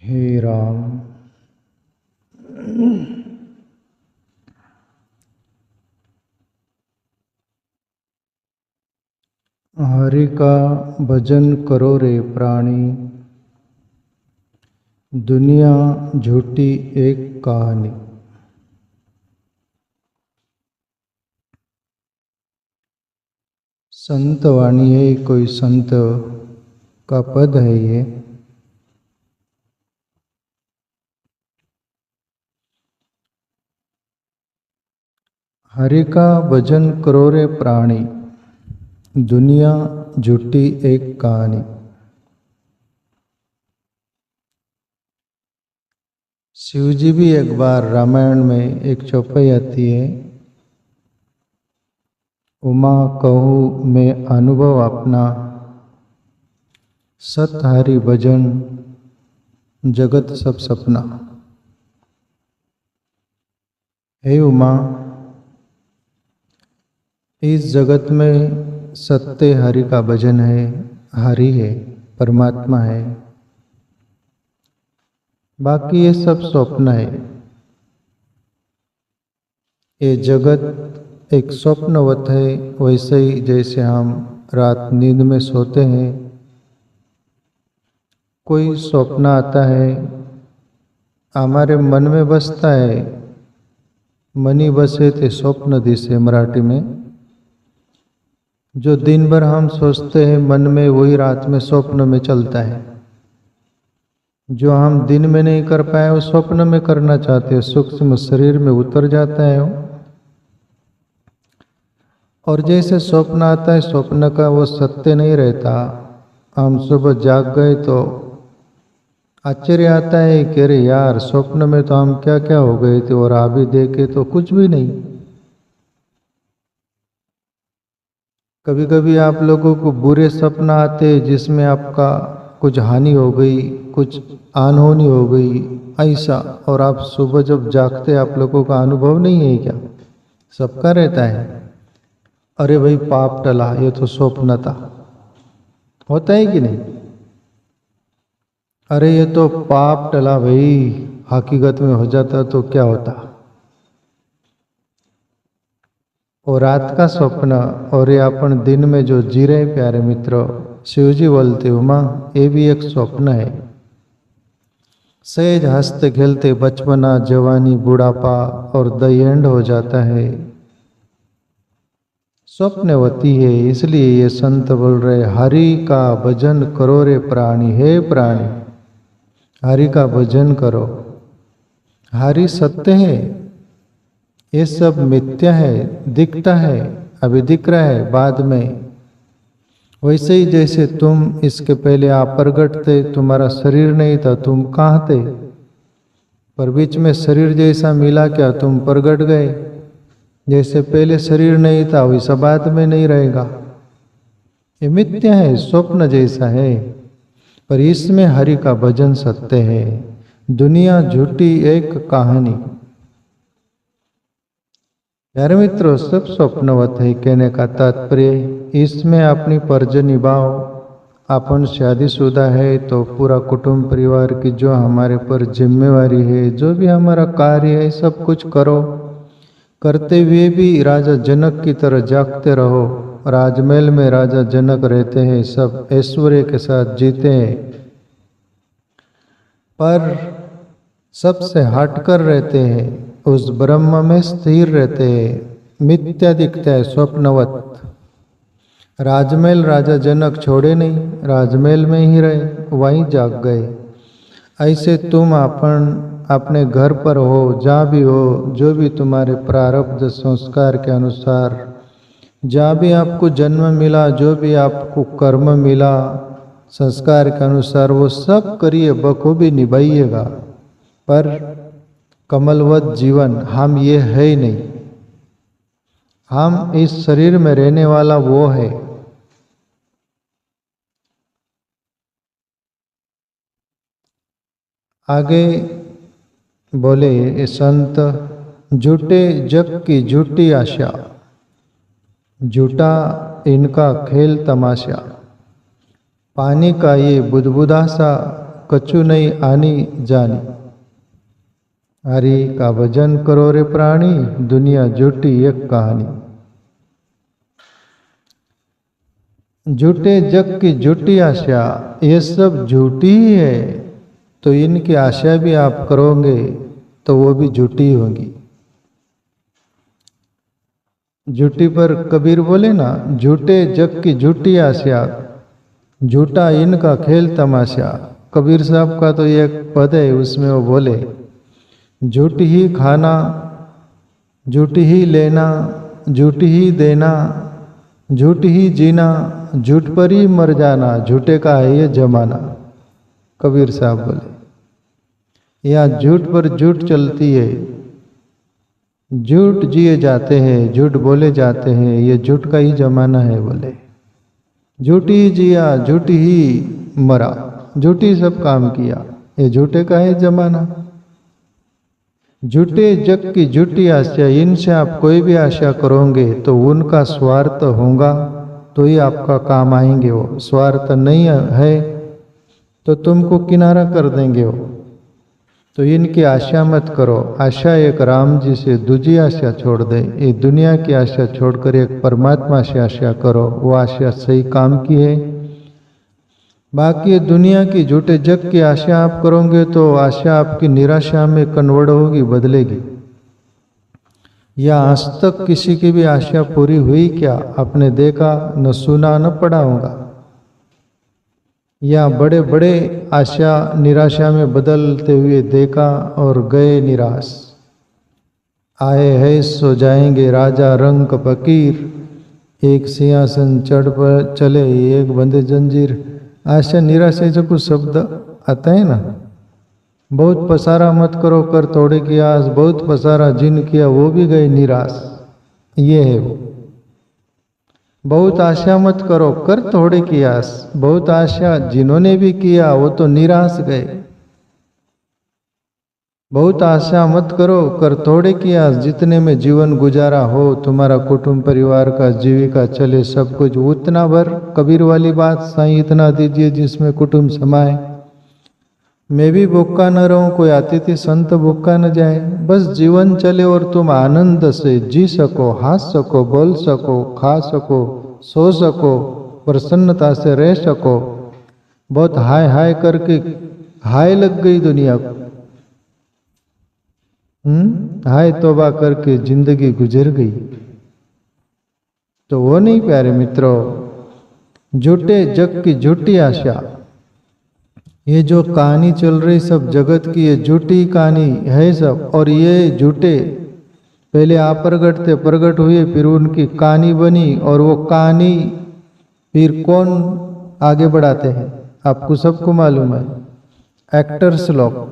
हे राम। हरि का भजन करो रे प्राणी, दुनिया झूठी एक कहानी। संत वाणी है, कोई संत का पद है ये। हरि का भजन करो रे प्राणी, दुनिया झूठी एक कहानी। शिव जी भी एक बार रामायण में एक चौपाई आती है, उमा कहूँ मैं अनुभव अपना, सत हरि भजन जगत सब सपना। हे उमा, इस जगत में सत्य हरि का भजन है, हरि है, परमात्मा है, बाकी ये सब स्वप्न है। ये जगत एक स्वप्नवत है, वैसे ही जैसे हम रात नींद में सोते हैं, कोई स्वप्न आता है, हमारे मन में बसता है। मनी बसे ते स्वप्न दिसे मराठी में। जो दिन भर हम सोचते हैं मन में, वही रात में स्वप्न में चलता है। जो हम दिन में नहीं कर पाए वो स्वप्न में करना चाहते हैं, सूक्ष्म शरीर में उतर जाता है वो। और जैसे स्वप्न आता है, स्वप्न का वो सत्य नहीं रहता। हम सुबह जाग गए तो आश्चर्य आता है कि अरे यार, स्वप्न में तो हम क्या क्या हो गए थे और अभी देखे तो कुछ भी नहीं। कभी कभी आप लोगों को बुरे सपना आते जिसमें आपका कुछ हानि हो गई, कुछ अनहोनी हो गई ऐसा, और आप सुबह जब जागते आप लोगों का अनुभव नहीं है क्या? सबका रहता है। अरे भाई पाप टला, ये तो स्वप्न था। होता है कि नहीं? अरे ये तो पाप टला भाई, हकीकत में हो जाता तो क्या होता। और रात का स्वप्न और ये अपन दिन में जो जी रहे प्यारे मित्रों, शिवजी बोलते उमा ये भी एक स्वप्न है। सहज हंसते खेलते बचपना, जवानी, बुढ़ापा और द एंड हो जाता है, स्वप्नवती है। इसलिए ये संत बोल रहे हरि का भजन करो रे प्राणी। हे प्राणी, हरि का भजन करो। हरि सत्य है, ये सब मिथ्या है, दिखता है, अभी दिख रहा है, बाद में। वैसे ही जैसे तुम इसके पहले आप प्रगट थे, तुम्हारा शरीर नहीं था, तुम कहाँ थे? पर बीच में शरीर जैसा मिला क्या, तुम प्रगट गए। जैसे पहले शरीर नहीं था वैसा बाद में नहीं रहेगा। ये मिथ्या है, स्वप्न जैसा है, पर इसमें हरि का भजन सत्य है। दुनिया झूठी एक कहानी। यार मित्रों, सब स्वप्नवत है, कहने का तात्पर्य इसमें अपनी फर्ज निभाओ। अपन शादीशुदा है तो पूरा कुटुंब परिवार की जो हमारे पर जिम्मेवारी है, जो भी हमारा कार्य है, सब कुछ करो। करते हुए भी राजा जनक की तरह जागते रहो। राजमहल में राजा जनक रहते हैं, सब ऐश्वर्य के साथ जीते हैं, पर सबसे हटकर रहते हैं, उस ब्रह्म में स्थिर रहते हैं। मिथ्या दिखता है, स्वप्नवत। राजमहल राजा जनक छोड़े नहीं, राजमहल में ही रहे, वहीं जाग गए। ऐसे तुम अपने घर पर हो, जहाँ भी हो, जो भी तुम्हारे प्रारब्ध संस्कार के अनुसार, जहाँ भी आपको जन्म मिला, जो भी आपको कर्म मिला संस्कार के अनुसार, वो सब करिए, बखूबी निभाइएगा। पर कमलवत जीवन हम ये है ही नहीं। हम इस शरीर में रहने वाला वो है। आगे बोले ये संत, झूठे जग की झूठी आशा, झूठा इनका खेल तमाशा। पानी का ये बुदबुदा सा कछु नहीं आनी जानी। हरि का भजन करो रे प्राणी, दुनिया झूठी एक कहानी। झूठे जग की झूठी आशा, ये सब झूठी ही है, तो इनकी आशा भी आप करोगे तो वो भी झूठी होगी। झूठी पर कबीर बोले ना, झूठे जग की झूठी आशा, झूठा इनका खेल तमाशा। कबीर साहब का तो एक पद है, उसमें वो बोले, झूठी ही खाना, झूठी ही लेना, झूठी ही देना, झूठी ही जीना, झूठ पर ही मर जाना, झूठे का है ये जमाना। कबीर साहब बोले, यहाँ झूठ पर झूठ चलती है, झूठ जिए जाते हैं, झूठ बोले जाते हैं, ये झूठ का ही जमाना है। बोले झूठी ही जिया, झूठी ही मरा, झूठी सब काम किया, ये झूठे का है जमाना। झूठे जग की झूठी आशा, इनसे आप कोई भी आशा करोगे तो उनका स्वार्थ होगा तो ही आपका काम आएंगे। वो स्वार्थ नहीं है तो तुमको किनारा कर देंगे वो। तो इनकी आशा मत करो। आशा एक राम जी से, दूसरी आशा छोड़ दे। ये दुनिया की आशा छोड़कर एक परमात्मा से आशा करो, वो आशा सही काम की है। बाकी दुनिया की झूठे जग की आशा आप करोगे तो आशा आपकी निराशा में कन्वर्ट होगी, बदलेगी। या आज तक किसी की भी आशा पूरी हुई क्या? आपने देखा न सुना न पढ़ा होगा। या बड़े बड़े आशा निराशा में बदलते हुए देखा और गए निराश। आए है सो जाएंगे राजा रंग फकीर, एक सिंहासन चढ़ पर चले एक बंदे जंजीर। आशा निराशा जो कुछ शब्द आता है ना, बहुत पसारा मत करो कर तोड़े की आस, बहुत पसारा जिन किया वो भी गए निराश। ये है वो। बहुत आशा मत करो कर तोड़े की आस, बहुत आशा जिन्होंने भी किया वो तो निराश गए। बहुत आशा मत करो कर तोड़े की आस, जितने में जीवन गुजारा हो, तुम्हारा कुटुंब परिवार का जीविका चले, सब कुछ उतना भर। कबीर वाली बात, साईं इतना दीजिए जिसमें कुटुंब समाए। मैं भी भूखा न रहूं, कोई अतिथि संत भूखा न जाए। बस जीवन चले और तुम आनंद से जी सको, हंस सको, बोल सको, खा सको, सो सको, प्रसन्नता से रह सको। बहुत हाय हाय करके हाय लग गई दुनिया को, हाय तौबा करके जिंदगी गुजर गई। तो वो नहीं प्यारे मित्रों, झूठे जग की झूठी आशा। ये जो कहानी चल रही सब जगत की, ये झूठी कहानी है सब। और ये झूठे पहले आप प्रगट थे, प्रगट हुए, फिर उनकी कहानी बनी, और वो कहानी फिर कौन आगे बढ़ाते हैं आपको सबको मालूम है। एक्टर्स लोग,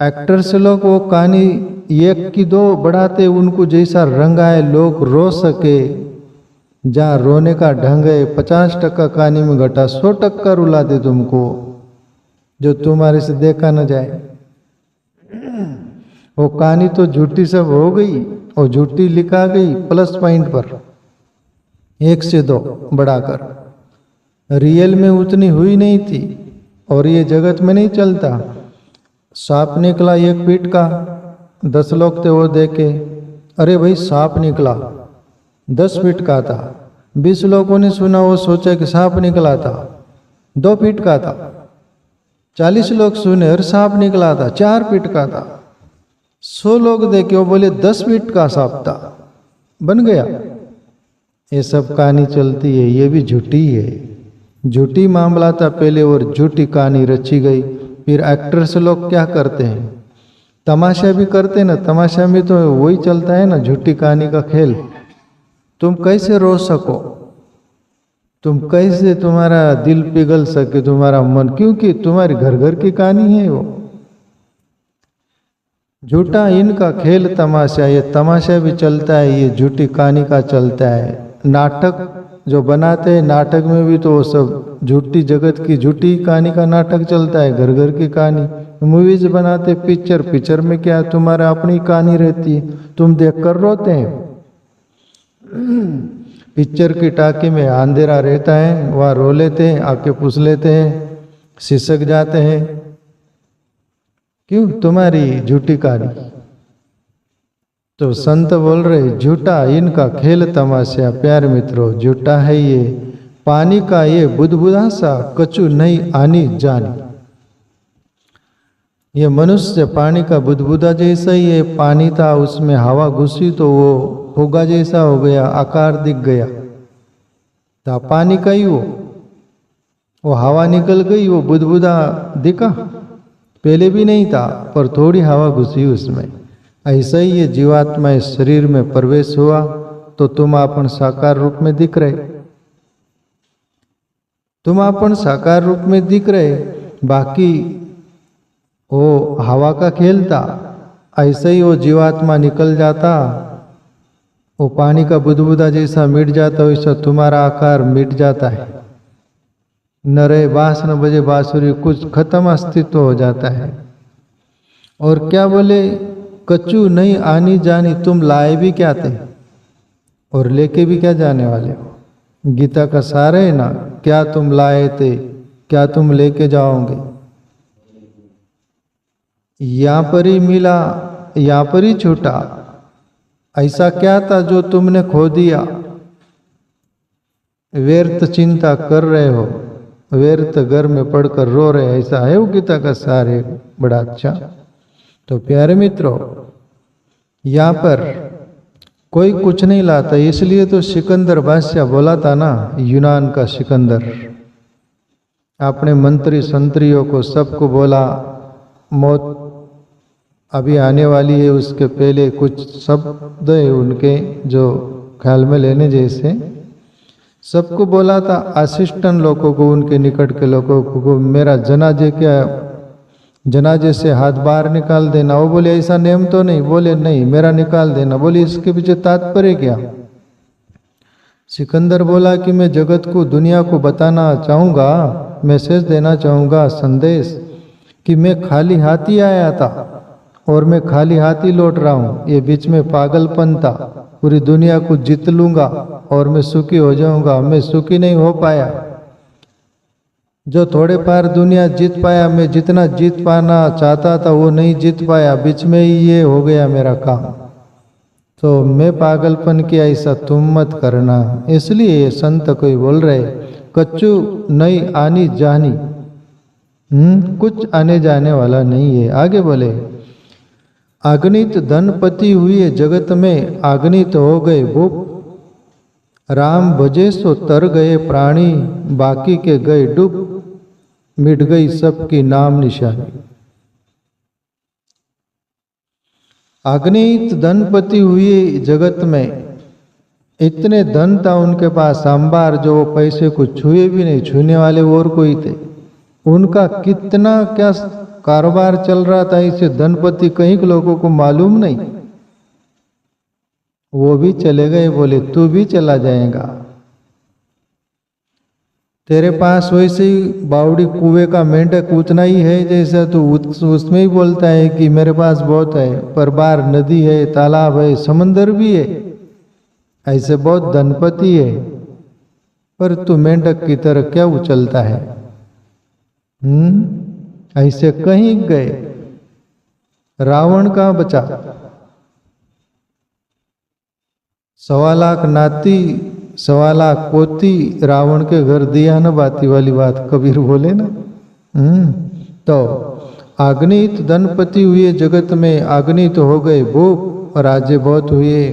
एक्टर्स लोग वो कहानी एक की दो बढ़ाते, उनको जैसा रंग आए, लोग रो सके। जहाँ रोने का ढंग है 50% कहानी में घटा, 100% रुला दे तुमको, जो तुम्हारे से देखा न जाए। वो कहानी तो झूठी सब हो गई और झूठी लिखा गई प्लस पॉइंट पर, 1 से 2 बढ़ाकर। रियल में उतनी हुई नहीं थी और ये जगत में नहीं चलता। सांप निकला 1 फीट का, 10 लोग थे वो देखे, अरे भाई सांप निकला 10 फीट का था। 20 लोगों ने सुना, वो सोचा कि सांप निकला था 2 फीट का था। 40 लोग सुने, अरे सांप निकला था 4 फीट का था। 100 लोग देखे, वो बोले 10 फीट का सांप था, बन गया। ये सब कहानी चलती है, ये भी झूठी है। झूठी मामला था पहले और झूठी कहानी रची गई। फिर एक्टर्स लोग क्या करते हैं, तमाशा भी करते हैं ना। तमाशा में तो वही चलता है ना, झूठी कहानी का खेल। तुम कैसे रो सको, तुम कैसे तुम्हारा दिल पिघल सके, तुम्हारा मन, क्योंकि तुम्हारी घर घर की कहानी है वो। झूठा इनका खेल तमाशा, ये तमाशा भी चलता है, ये झूठी कहानी का चलता है। नाटक जो बनाते हैं, नाटक में भी तो वो सब झूठी जगत की झूठी कहानी का नाटक चलता है, घर घर की कहानी। मूवीज बनाते, पिक्चर, पिक्चर में क्या तुम्हारा अपनी कहानी रहती है, तुम देखकर रोते हैं। पिक्चर की टाकी में अंधेरा रहता है, वहाँ रो लेते हैं, आके पूछ लेते हैं, सिसक जाते हैं। क्यों? तुम्हारी झूठी कहानी। तो संत बोल रहे झूठा इनका खेल तमाशा। प्यारे मित्रों, झूठा है ये पानी का ये बुदबुदा सा, कचू नहीं आनी जानी। ये मनुष्य पानी का बुदबुदा जैसा ही है। पानी था, उसमें हवा घुसी तो वो होगा जैसा हो गया, आकार दिख गया। था पानी का ही वो हवा निकल गई, वो बुदबुदा दिखा। पहले भी नहीं था, पर थोड़ी हवा घुसी उसमें। ऐसा ही ये जीवात्मा इस शरीर में प्रवेश हुआ तो तुम अपन साकार रूप में दिख रहे। तुम अपन साकार रूप में दिख रहे, बाकी वो हवा का खेल था। ऐसे ही वो जीवात्मा निकल जाता, वो पानी का बुदबुदा जैसा मिट जाता, वैसा तुम्हारा आकार मिट जाता है। न रहे बांस न बजे बांसुरी, कुछ खत्म अस्तित्व हो जाता है। और क्या बोले? कचू नहीं आनी जानी। तुम लाए भी क्या थे और लेके भी क्या जाने वाले हो? गीता का सार है ना, क्या तुम लाए थे, क्या तुम लेके जाओगे। यहाँ पर ही मिला, यहाँ पर ही छूटा। ऐसा क्या था जो तुमने खो दिया? व्यर्थ चिंता कर रहे हो, व्यर्थ घर में पड़कर रो रहे। ऐसा है वो गीता का सार है, बड़ा अच्छा। तो प्यारे मित्रों, यहाँ पर कोई कुछ नहीं लाता। इसलिए तो सिकंदर बादशाह बोला था ना, यूनान का सिकंदर, अपने मंत्री संतरियों को सबको बोला मौत अभी आने वाली है। उसके पहले कुछ शब्द है उनके जो ख्याल में लेने जैसे। सबको बोला था, असिस्टेंट लोगों को, उनके निकट के लोगों को, मेरा जनाजे से हाथ बाहर निकाल देना। वो बोले ऐसा नियम तो नहीं। बोले नहीं, मेरा निकाल देना। बोले इसके पीछे तात्पर्य क्या? सिकंदर बोला कि मैं जगत को, दुनिया को बताना चाहूँगा, मैसेज देना चाहूँगा, संदेश, कि मैं खाली हाथ ही आया था और मैं खाली हाथ ही लौट रहा हूँ। ये बीच में पागलपन था। पूरी दुनिया को जीत लूँगा और मैं सुखी हो जाऊँगा। मैं सुखी नहीं हो पाया। जो थोड़े पार दुनिया जीत पाया, मैं जितना जीत पाना चाहता था वो नहीं जीत पाया। बीच में ही ये हो गया मेरा काम। तो मैं पागलपन किया, ऐसा तुम मत करना। इसलिए ये संत कोई बोल रहे, कच्चू नहीं आनी जानी। कुछ आने जाने वाला नहीं है। आगे बोले, अगणित धनपति हुए जगत में, अगणित हो गए भूप। राम भजे सो तर गए प्राणी, बाकी के गए डूब। मिट गई सबकी नाम निशानी। अगणित धनपति हुए जगत में, इतने धन था उनके पास अंबार, जो वो पैसे को छुए भी नहीं। छूने वाले और कोई थे। उनका कितना क्या कारोबार चल रहा था, इसे धनपति कहीं के लोगों को मालूम नहीं। वो भी चले गए। बोले तू भी चला जाएगा। तेरे पास वैसे ही बावड़ी कुएं का मेंढक उतना ही है जैसा तू उसमें ही बोलता है कि मेरे पास बहुत है, पर बाहर नदी है, तालाब है, समंदर भी है, ऐसे बहुत धनपति है, पर तू मेंढक की तरह क्या उछलता है। ऐसे कहीं गए। रावण कहाँ बचा? 1.25 लाख नाती, 1.25 लाख पोती रावण के घर दिया न बाती वाली बात कबीर बोले ना। तो अगणित धनपति हुए जगत में, अगणित हो गए भूप, राज्य बहुत हुए।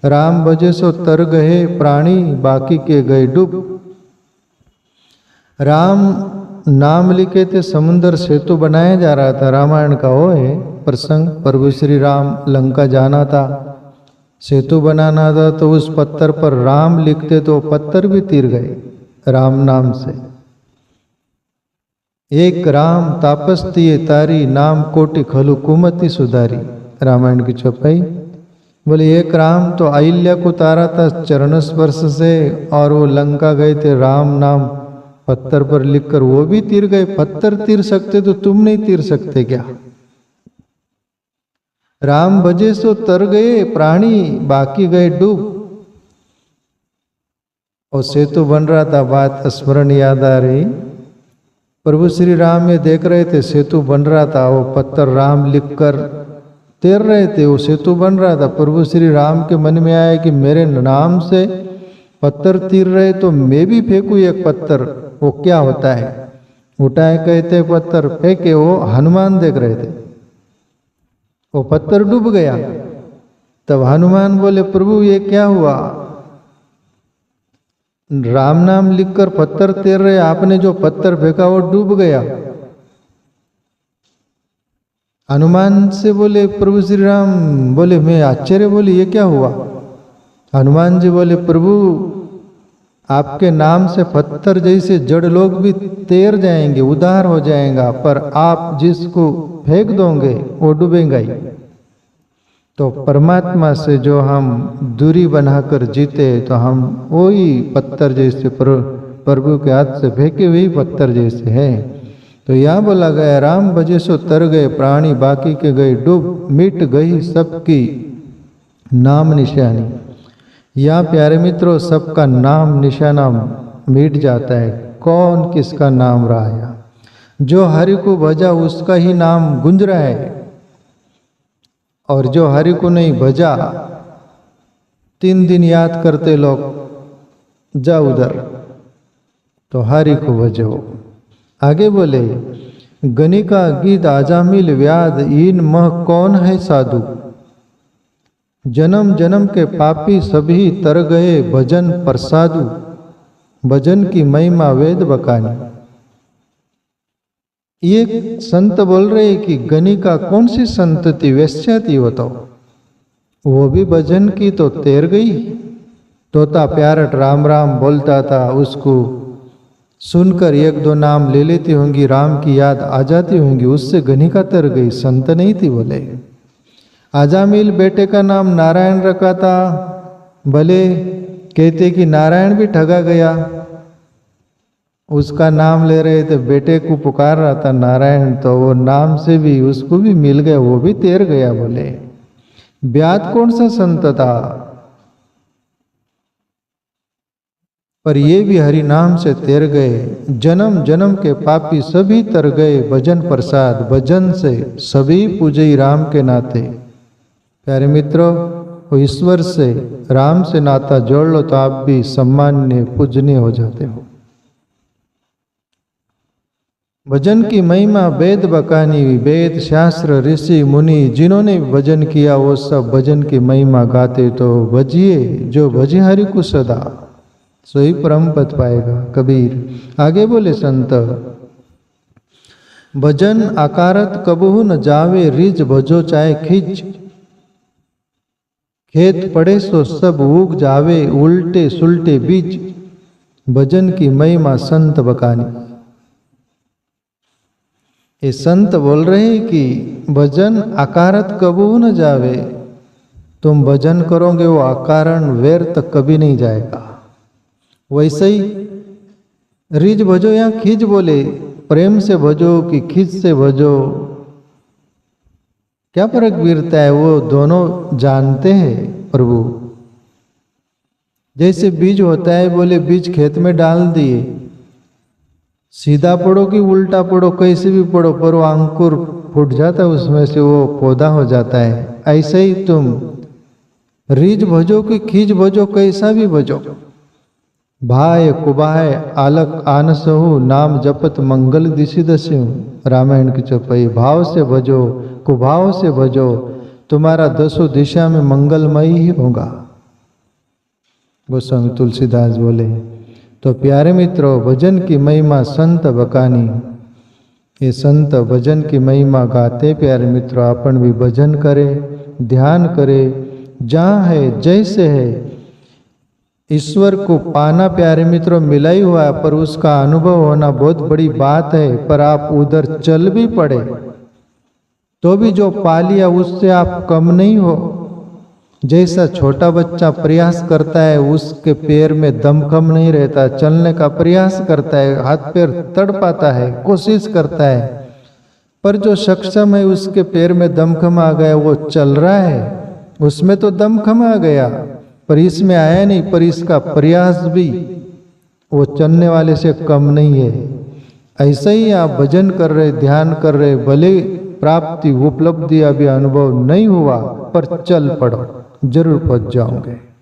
राम भजे सो तर गए प्राणी, बाकी के गए डूब। राम नाम लिखे थे, समुद्र सेतु बनाया जा रहा था। रामायण का वो है प्रसंग। प्रभु श्री राम लंका जाना था, सेतु बनाना था, तो उस पत्थर पर राम लिखते तो पत्थर भी तीर गए राम नाम से। एक राम तापस तिये तारी, नाम कोटि खलु कुमति सुधारी। रामायण की चौपाई। बोले एक राम तो अहिल्या को तारा था चरण स्पर्श से, और वो लंका गए थे राम नाम पत्थर पर लिखकर, वो भी तीर गए। पत्थर तीर सकते तो तुम नहीं तीर सकते क्या? राम भजे सो तर गए प्राणी, बाकी गए डूब। और सेतु बन रहा था, बात स्मरण याद आ रही। प्रभु श्री राम ये देख रहे थे सेतु बन रहा था, वो पत्थर राम लिखकर तैर रहे थे, वो सेतु बन रहा था। प्रभु श्री राम के मन में आया कि मेरे नाम से पत्थर तीर रहे तो मैं भी फेंकू एक पत्थर, वो क्या होता है। उठाए कहते पत्थर फेंके, वो हनुमान देख रहे थे, वो पत्थर डूब गया। तब हनुमान बोले प्रभु ये क्या हुआ, राम नाम लिखकर पत्थर तैर रहे, आपने जो पत्थर फेंका वो डूब गया। हनुमान से बोले प्रभु श्री राम, बोले मैं आश्चर्य, बोले ये क्या हुआ। हनुमान जी बोले प्रभु आपके नाम से पत्थर जैसे जड़ लोग भी तैर जाएंगे, उद्धार हो जाएगा, पर आप जिसको फेंक दोगे वो डूबेगा ही। तो परमात्मा से जो हम दूरी बनाकर जीते तो हम वही पत्थर जैसे प्रभु के हाथ से फेंके हुए पत्थर जैसे हैं। तो यहाँ बोला गया राम भजे सो तर गए प्राणी, बाकी के गए डूब, मिट गई सबकी नाम निशानी। या प्यारे मित्रों सबका नाम निशाना मिट जाता है, कौन किसका नाम रहा है। जो हरि को भजा उसका ही नाम गुंज रहा है, और जो हरि को नहीं भजा 3 दिन याद करते लोग, जा उधर, तो हरि को भजो। आगे बोले गणिका गीत आजामिल व्याध, इन मह कौन है साधु, जन्म जन्म के पापी सभी तर गए भजन प्रसादु, भजन की महिमा वेद बकानी। ये संत बोल रहे कि गणिका कौन सी संत थी, वैश्या थी वो तो, वो भी भजन की तो तैर गई। तोता प्यारट राम राम बोलता था, उसको सुनकर 1-2 नाम ले लेती होंगी, राम की याद आ जाती होंगी, उससे गणिका तर गई, संत नहीं थी। बोले आजामिल बेटे का नाम नारायण रखा था, भले कहते कि नारायण भी ठगा गया, उसका नाम ले रहे थे, बेटे को पुकार रहा था नारायण, तो वो नाम से भी उसको भी मिल गया, वो भी तैर गया। बोले ब्याद कौन सा संत था, पर ये भी हरि नाम से तैर गए। जन्म जन्म के पापी सभी तर गए भजन प्रसाद, भजन से सभी पूजे राम के नाते। प्यारे मित्रों वो ईश्वर से राम से नाता जोड़ लो तो आप भी सम्मान्य पूजनीय हो जाते हो। भजन की महिमा वेद बकानी, वेद शास्त्र ऋषि मुनि जिन्होंने भजन किया वो सब भजन की महिमा गाते। तो भजिए जो भजे हरि को सदा, सोई परम पद पाएगा। कबीर आगे बोले संत, भजन आकारत कबहू न जावे, रिज भजो चाहे खिच, खेत पड़े सो सब उग जावे, उल्टे सुलटे बीज, भजन की महिमा संत बकानी। ये संत बोल रहे हैं कि भजन आकारत कबहू न जावे, तुम भजन करोगे वो अकारण व्यर्थ कभी नहीं जाएगा। वैसे ही रिज भजो या खिज बोले, प्रेम से भजो कि खिज से भजो, क्या फर्क गिरता है, वो दोनों जानते हैं प्रभु। जैसे बीज होता है, बोले बीज खेत में डाल दिए, सीधा पड़ो कि उल्टा पड़ो, कैसे भी पड़ो, पर वो अंकुर फूट जाता है, उसमें से वो पौधा हो जाता है। ऐसे ही तुम रिज भजो कि खींच भजो, कैसा भी भजो, भाय कुबाय आलक आनसहु, नाम जपत मंगल दिशि दस्यु। रामायण की चौपाई। भाव से भजो, कुभाव से भजो, तुम्हारा 10 दिशा में मंगलमय ही होगा। गोस्वामी तुलसीदास बोले। तो प्यारे मित्रों, भजन की महिमा संत बकानी। ये संत भजन की महिमा गाते। प्यारे मित्रों, अपन भी भजन करें, ध्यान करें, जहाँ है जैसे है ईश्वर को पाना। प्यारे मित्रों, मिला ही हुआ है, पर उसका अनुभव होना बहुत बड़ी बात है। पर आप उधर चल भी पड़े तो भी जो पा लिया उससे आप कम नहीं हो। जैसा छोटा बच्चा प्रयास करता है, उसके पैर में दम कम नहीं रहता, चलने का प्रयास करता है, हाथ पैर तड़पाता है, कोशिश करता है, पर जो सक्षम है उसके पैर में दमखम आ गया, वो चल रहा है, उसमें तो दमखम आ गया, पर इसमें आया नहीं। पर इसका प्रयास भी वो चलने वाले से कम नहीं है। ऐसे ही आप भजन कर रहे, ध्यान कर रहे, भले प्राप्ति उपलब्धि अभी अनुभव नहीं हुआ पर चल पड़ो, जरूर पहुंच जाओगे।